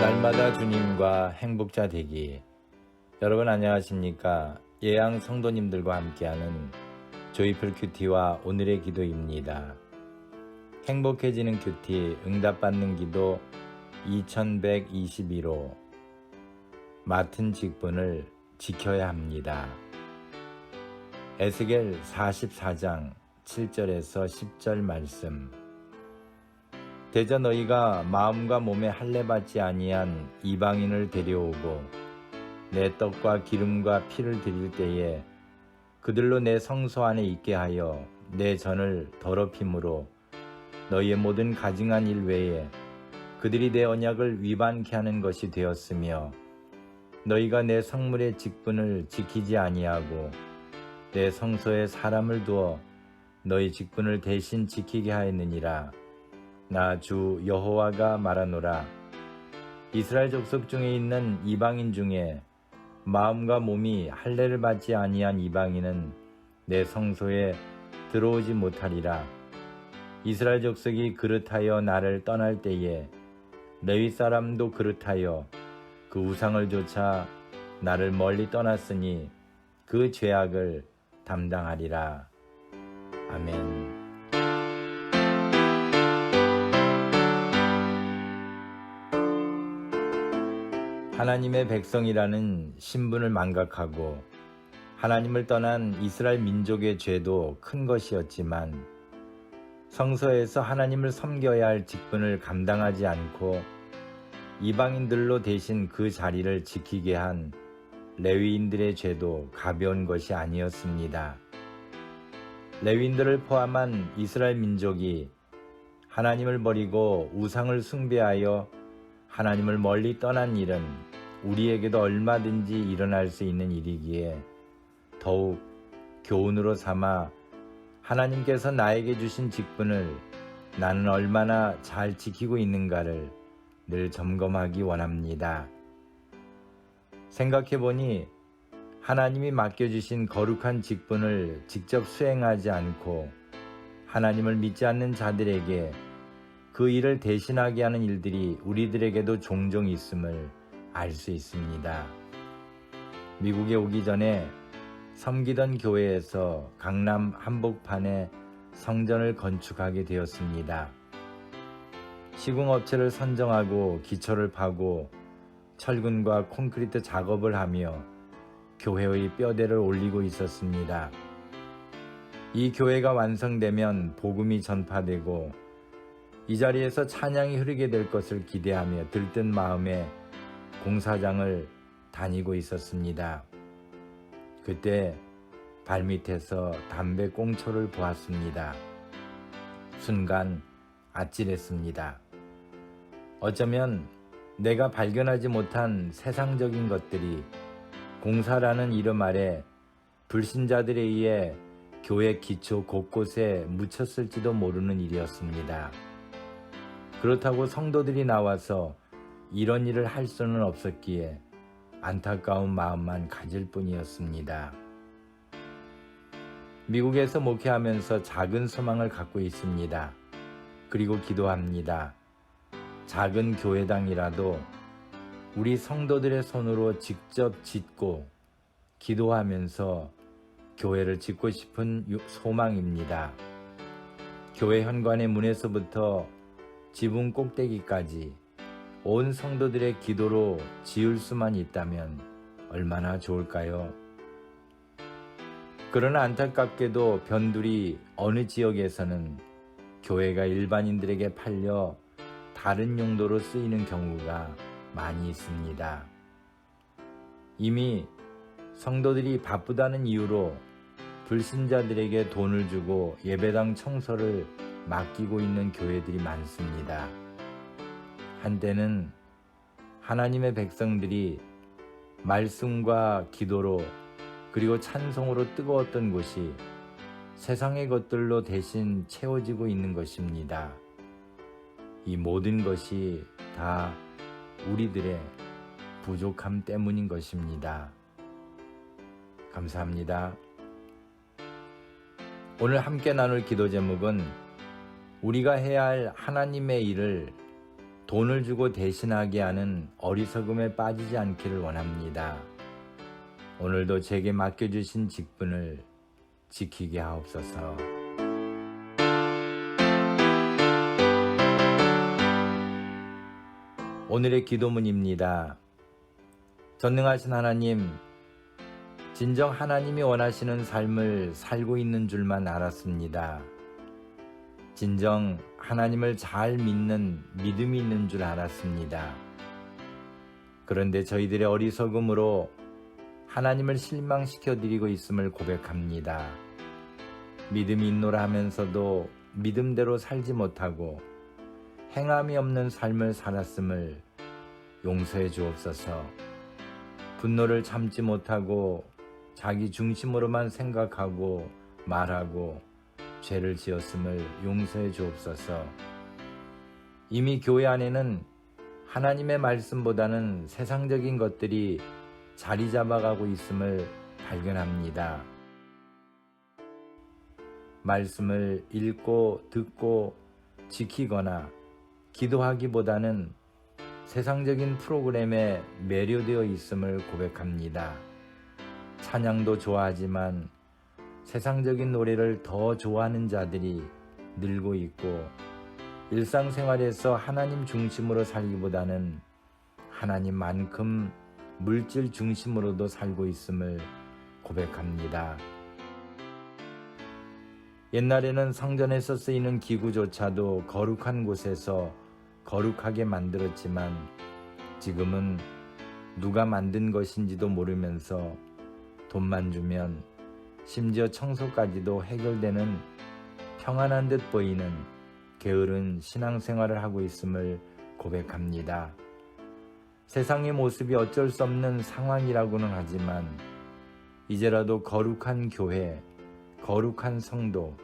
날마다 주님과 행복자 되기. 여러분 안녕하십니까? 예양 성도님들과 함께하는 조이풀 큐티와 오늘의 기도입니다. 행복해지는 큐티 응답받는 기도 2121호 맡은 직분을 지켜야 합니다. 에스겔 44장 7절에서 10절 말씀. 대저 너희가 마음과 몸에 할례받지 아니한 이방인을 데려오고 내 떡과 기름과 피를 드릴 때에 그들로 내 성소 안에 있게 하여 내 전을 더럽힘으로 너희의 모든 가증한 일 외에 그들이 내 언약을 위반케 하는 것이 되었으며 너희가 내 성물의 직분을 지키지 아니하고 내 성소에 사람을 두어 너희 직분을 대신 지키게 하였느니라. 나 주 여호와가 말하노라. 이스라엘 족속 중에 있는 이방인 중에 마음과 몸이 할례를 받지 아니한 이방인은 내 성소에 들어오지 못하리라. 이스라엘 족속이 그릇하여 나를 떠날 때에 레위 사람도 그릇하여 그 우상을 좇아 나를 멀리 떠났으니 그 죄악을 담당하리라. 아멘. 하나님의 백성이라는 신분을 망각하고 하나님을 떠난 이스라엘 민족의 죄도 큰 것이었지만 성소에서 하나님을 섬겨야 할 직분을 감당하지 않고 이방인들로 대신 그 자리를 지키게 한 레위인들의 죄도 가벼운 것이 아니었습니다. 레위인들을 포함한 이스라엘 민족이 하나님을 버리고 우상을 숭배하여 하나님을 멀리 떠난 일은 우리에게도 얼마든지 일어날 수 있는 일이기에 더욱 교훈으로 삼아 하나님께서 나에게 주신 직분을 나는 얼마나 잘 지키고 있는가를 늘 점검하기 원합니다. 생각해보니 하나님이 맡겨주신 거룩한 직분을 직접 수행하지 않고 하나님을 믿지 않는 자들에게 그 일을 대신하게 하는 일들이 우리들에게도 종종 있음을 알 수 있습니다. 미국에 오기 전에 섬기던 교회에서 강남 한복판에 성전을 건축하게 되었습니다. 시공업체를 선정하고 기초를 파고 철근과 콘크리트 작업을 하며 교회의 뼈대를 올리고 있었습니다. 이 교회가 완성되면 복음이 전파되고 이 자리에서 찬양이 흐르게 될 것을 기대하며 들뜬 마음에 공사장을 다니고 있었습니다. 그때 발밑에서 담배 꽁초를 보았습니다. 순간 아찔했습니다. 어쩌면 내가 발견하지 못한 세상적인 것들이 공사라는 이름 아래 불신자들에 의해 교회 기초 곳곳에 묻혔을지도 모르는 일이었습니다. 그렇다고 성도들이 나와서 이런 일을 할 수는 없었기에 안타까운 마음만 가질 뿐이었습니다. 미국에서 목회하면서 작은 소망을 갖고 있습니다. 그리고 기도합니다. 작은 교회당이라도 우리 성도들의 손으로 직접 짓고 기도하면서 교회를 짓고 싶은 소망입니다. 교회 현관의 문에서부터 지붕 꼭대기까지 온 성도들의 기도로 지을 수만 있다면 얼마나 좋을까요? 그러나 안타깝게도 변두리 어느 지역에서는 교회가 일반인들에게 팔려 다른 용도로 쓰이는 경우가 많이 있습니다. 이미 성도들이 바쁘다는 이유로 불신자들에게 돈을 주고 예배당 청소를 맡기고 있는 교회들이 많습니다. 한때는 하나님의 백성들이 말씀과 기도로 그리고 찬송으로 뜨거웠던 곳이 세상의 것들로 대신 채워지고 있는 것입니다. 이 모든 것이 다 우리들의 부족함 때문인 것입니다. 감사합니다. 오늘 함께 나눌 기도 제목은 우리가 해야 할 하나님의 일을 돈을 주고 대신하게 하는 어리석음에 빠지지 않기를 원합니다. 오늘도 제게 맡겨주신 직분을 지키게 하옵소서. 오늘의 기도문입니다. 전능하신 하나님, 진정 하나님이 원하시는 삶을 살고 있는 줄만 알았습니다. 진정 하나님을 잘 믿는 믿음이 있는 줄 알았습니다. 그런데 저희들의 어리석음으로 하나님을 실망시켜드리고 있음을 고백합니다. 믿음이 있노라 하면서도 믿음대로 살지 못하고 행함이 없는 삶을 살았음을 용서해 주옵소서. 분노를 참지 못하고 자기 중심으로만 생각하고 말하고 죄를 지었음을 용서해 주옵소서. 이미 교회 안에는 하나님의 말씀보다는 세상적인 것들이 자리 잡아가고 있음을 발견합니다. 말씀을 읽고 듣고 지키거나 기도하기보다는 세상적인 프로그램에 매료되어 있음을 고백합니다. 찬양도 좋아하지만 세상적인 노래를 더 좋아하는 자들이 늘고 있고, 일상생활에서 하나님 중심으로 살기보다는 하나님만큼 물질 중심으로도 살고 있음을 고백합니다. 옛날에는 성전에서 쓰이는 기구조차도 거룩한 곳에서 거룩하게 만들었지만 지금은 누가 만든 것인지도 모르면서 돈만 주면 심지어 청소까지도 해결되는 평안한 듯 보이는 게으른 신앙생활을 하고 있음을 고백합니다. 세상의 모습이 어쩔 수 없는 상황이라고는 하지만 이제라도 거룩한 교회, 거룩한 성도,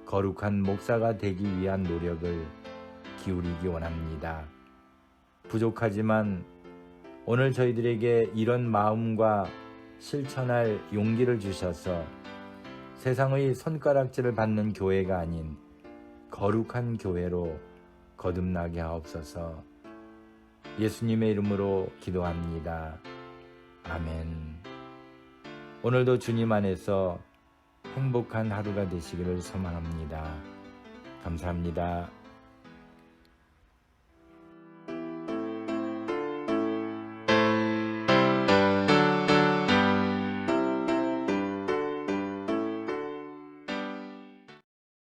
거룩한 목사가 되기 위한 노력을 기울이기 원합니다. 부족하지만 오늘 저희들에게 이런 마음과 실천할 용기를 주셔서 세상의 손가락질을 받는 교회가 아닌 거룩한 교회로 거듭나게 하옵소서. 예수님의 이름으로 기도합니다. 아멘. 오늘도 주님 안에서 행복한 하루가 되시기를 소망합니다. 감사합니다.